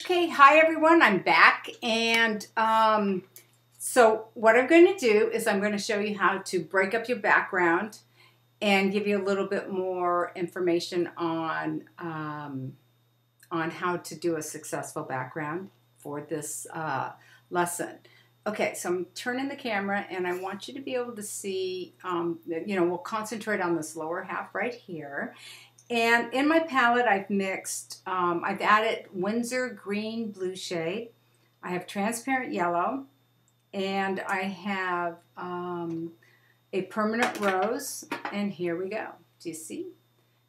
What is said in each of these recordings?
Okay, hi everyone, I'm back, and so what I'm going to do is I'm going to show you how to break up your background and give you a little bit more information on how to do a successful background for this lesson. Okay, so I'm turning the camera and I want you to be able to see, we'll concentrate on this lower half right here. And in my palette, I've mixed, I've added Winsor green blue shade. I have transparent yellow, and I have a permanent rose, and here we go. Do you see?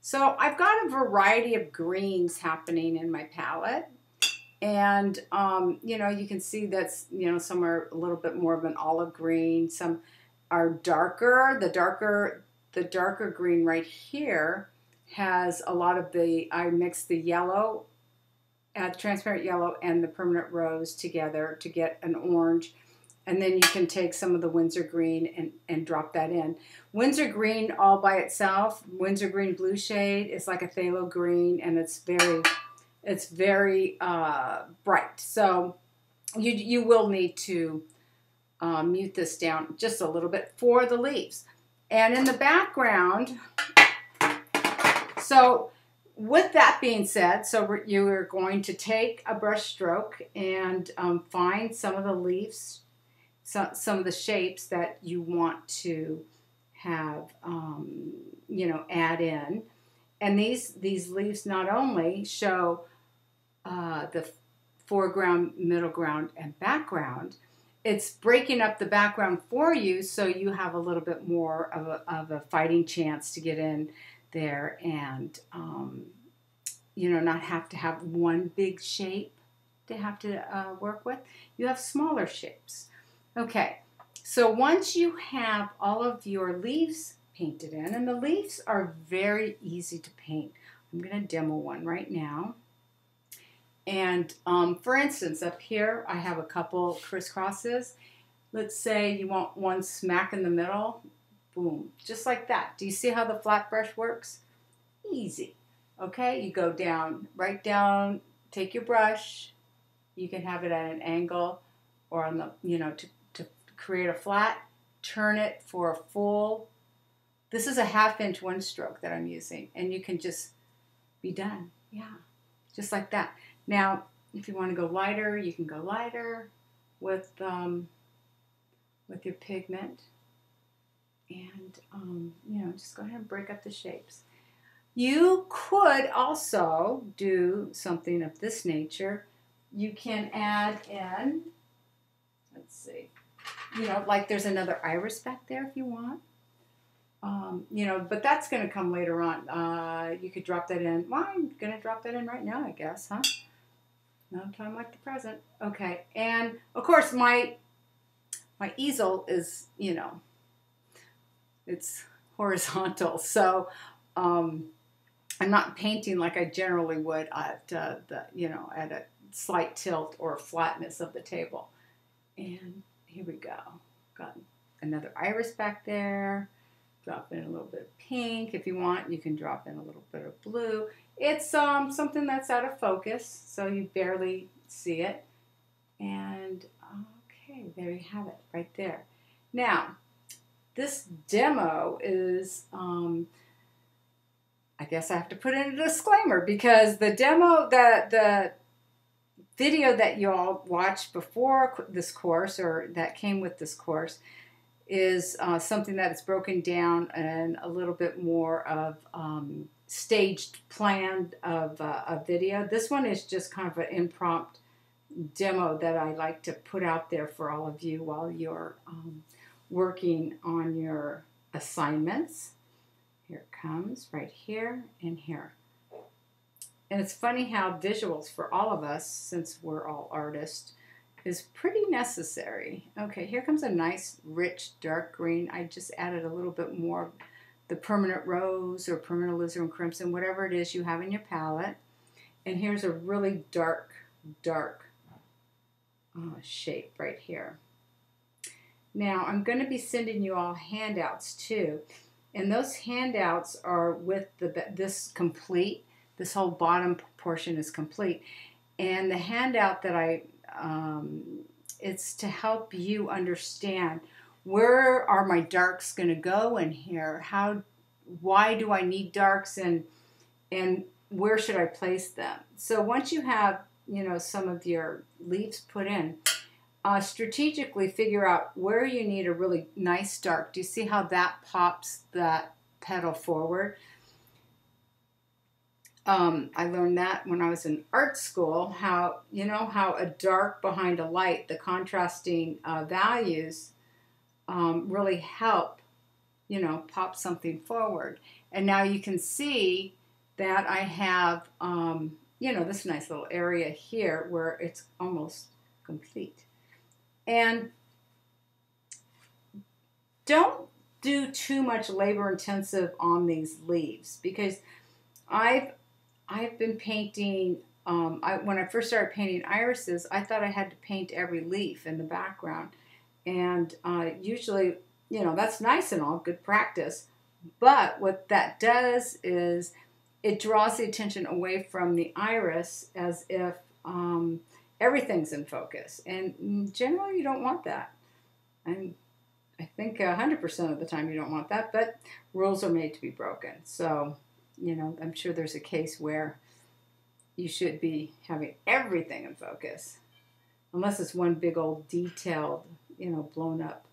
So I've got a variety of greens happening in my palette, and you can see that's, some are a little bit more of an olive green, some are darker. The darker green right here has a lot of I mixed the yellow, transparent yellow and the permanent rose together to get an orange. And then you can take some of the Winsor green and drop that in. Winsor green all by itself, Winsor green blue shade is like a phthalo green, and it's very bright. So you will need to mute this down just a little bit for the leaves. And in the background, so with that being said, so you are going to take a brush stroke and find some of the leaves, some of the shapes that you want to have, add in. And these leaves not only show the foreground, middle ground, and background, it's breaking up the background for you so you have a little bit more of a fighting chance to get in there and not have to have one big shape to have to work with. You have smaller shapes. Okay, so once you have all of your leaves painted in, and the leaves are very easy to paint. I'm going to demo one right now. And for instance, up here I have a couple crisscrosses. Let's say you want one smack in the middle. Boom, just like that. Do you see how the flat brush works? Easy. Okay, you go down, right down, take your brush. You can have it at an angle or on the, to create a flat. Turn it for a full. This is a 1/2 inch one stroke that I'm using, and you can just be done. Yeah, just like that. Now, if you want to go lighter, you can go lighter with your pigment. And, just go ahead and break up the shapes. You could also do something of this nature. You can add in, let's see, like there's another iris back there if you want. But that's going to come later on. You could drop that in. Well, I'm going to drop that in right now, I guess, huh? No time like the present. Okay, and of course my easel is, it's horizontal, so I'm not painting like I generally would at at a slight tilt or flatness of the table. And here we go. Got another iris back there. Drop in a little bit of pink. If you want, you can drop in a little bit of blue. It's something that's out of focus, so you barely see it. And okay, there you have it, right there. Now, this demo is, I guess I have to put in a disclaimer, because the demo, the video that you all watched before this course, or that came with this course, is something that is broken down and a little bit more of staged, planned of a video. This one is just kind of an impromptu demo that I like to put out there for all of you while you're working on your assignments. Here it comes, right here and here. And it's funny how visuals for all of us, since we're all artists, is pretty necessary. Okay, here comes a nice, rich, dark green. I just added a little bit more of the permanent rose or permanent alizarin crimson, whatever it is you have in your palette. And here's a really dark shape right here. Now, I'm going to be sending you all handouts too. And those handouts are with this complete. This whole bottom portion is complete. And the handout that it's to help you understand, where are my darks going to go in here? Why do I need darks, and where should I place them? So once you have, some of your leaves put in, strategically figure out where you need a really nice dark. Do you see how that pops that petal forward? I learned that when I was in art school, how a dark behind a light, the contrasting values really help, pop something forward. And now you can see that I have, this nice little area here where it's almost complete. And don't do too much labor intensive on these leaves, because I've been painting, when I first started painting irises, I thought I had to paint every leaf in the background. And usually, that's nice and all, good practice. But what that does is it draws the attention away from the iris, as if everything's in focus. And generally, you don't want that. And I think 100% of the time you don't want that, but rules are made to be broken. So, I'm sure there's a case where you should be having everything in focus, unless it's one big old detailed, blown up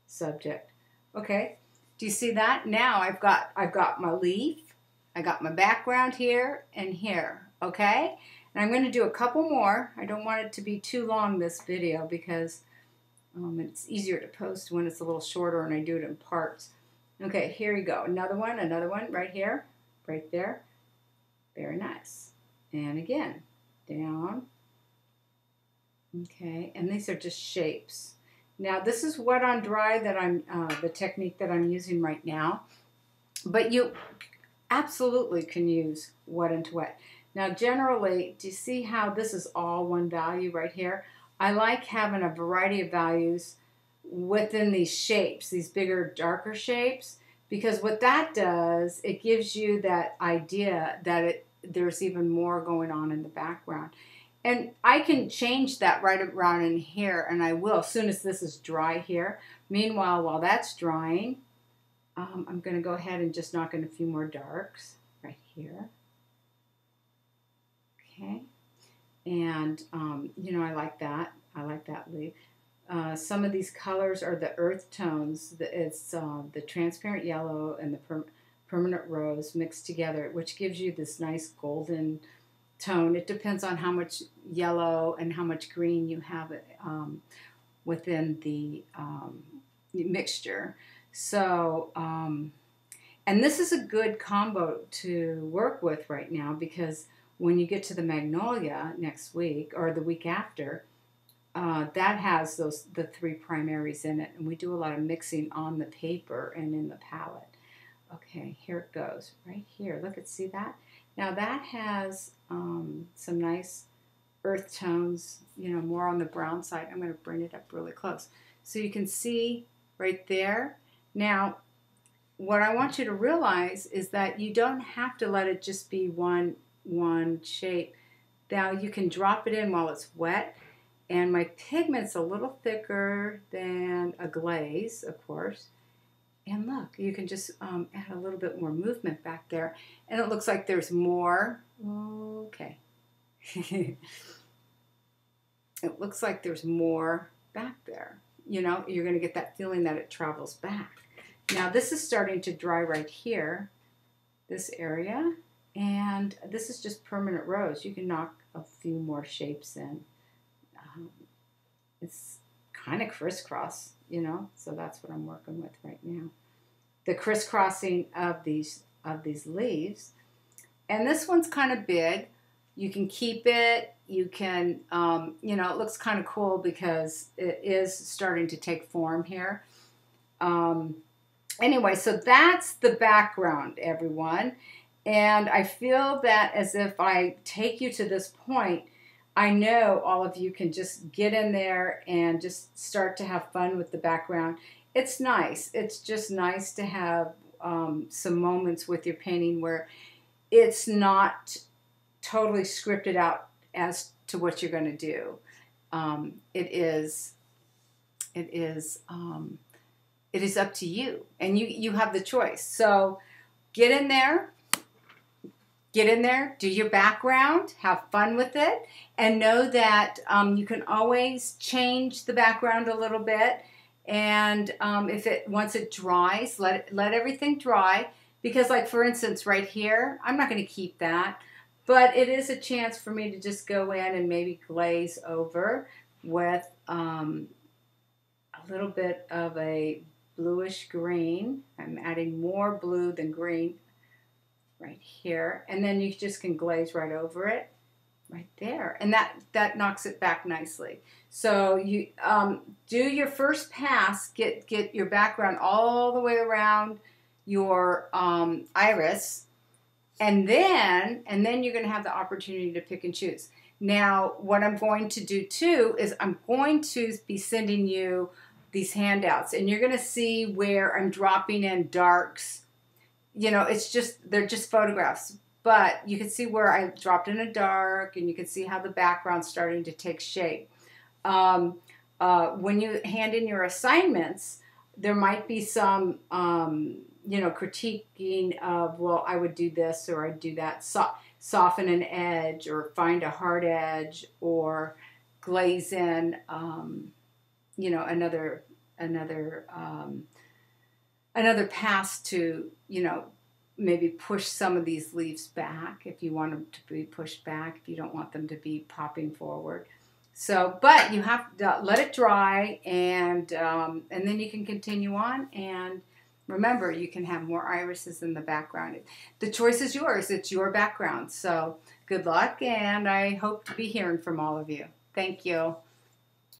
subject. Okay, do you see that? Now I've got my leaf, I got my background here and here. Okay, and I'm going to do a couple more. I don't want it to be too long, this video, because it's easier to post when it's a little shorter and I do it in parts. Okay, here you go. Another one right here, right there. Very nice. And again, down. Okay, and these are just shapes. Now this is wet on dry that I'm, the technique that I'm using right now, but you absolutely can use wet into wet. Now generally, do you see how this is all one value right here? I like having a variety of values within these shapes, these bigger, darker shapes, because what that does, it gives you that idea that there's even more going on in the background. And I can change that right around in here, and I will as soon as this is dry here. Meanwhile, while that's drying, I'm going to go ahead and just knock in a few more darks right here. Okay. And, I like that. I like that leaf. Some of these colors are the earth tones. It's the transparent yellow and the permanent rose mixed together, which gives you this nice golden tone. It depends on how much yellow and how much green you have within the mixture. So, and this is a good combo to work with right now, because when you get to the magnolia next week or the week after, that has the three primaries in it, and we do a lot of mixing on the paper and in the palette. Okay, here it goes, right here. Look at, see that? Now that has some nice earth tones, more on the brown side. I'm going to bring it up really close so you can see right there. Now, what I want you to realize is that you don't have to let it just be one shape. Now you can drop it in while it's wet, and my pigment's a little thicker than a glaze, of course. And look, you can just add a little bit more movement back there, and it looks like there's more. Okay. It looks like there's more back there. You're going to get that feeling that it travels back. Now this is starting to dry right here, this area, and this is just permanent rose. You can knock a few more shapes in. It's kind of crisscross, so that's what I'm working with right now. The crisscrossing of these leaves. And this one's kind of big. You can keep it. You can, it looks kind of cool because it is starting to take form here. Anyway, so that's the background, everyone. And I feel that as if I take you to this point, I know all of you can just get in there and just start to have fun with the background. It's nice. It's just nice to have some moments with your painting where it's not totally scripted out as to what you're going to do. It is up to you, and you have the choice. So get in there, do your background, have fun with it, and know that you can always change the background a little bit. And once it dries, let everything dry. Because, like, for instance, right here, I'm not going to keep that, but it is a chance for me to just go in and maybe glaze over with a little bit of a bluish green. I'm adding more blue than green right here, and then you just can glaze right over it right there, and that knocks it back nicely. So you do your first pass, get your background all the way around your iris, and then you're going to have the opportunity to pick and choose. Now, what I'm going to do too is I'm going to be sending you these handouts, and you're going to see where I'm dropping in darks. You know, they're just photographs, but you can see where I dropped in a dark, and you can see how the background's starting to take shape. When you hand in your assignments, there might be some, critiquing of, well, I would do this or I'd do that. Soften an edge or find a hard edge or glaze in, another pass to, maybe push some of these leaves back if you want them to be pushed back, if you don't want them to be popping forward. So, but you have to let it dry, and then you can continue on. And remember, you can have more irises in the background. The choice is yours. It's your background. So good luck, and I hope to be hearing from all of you. Thank you.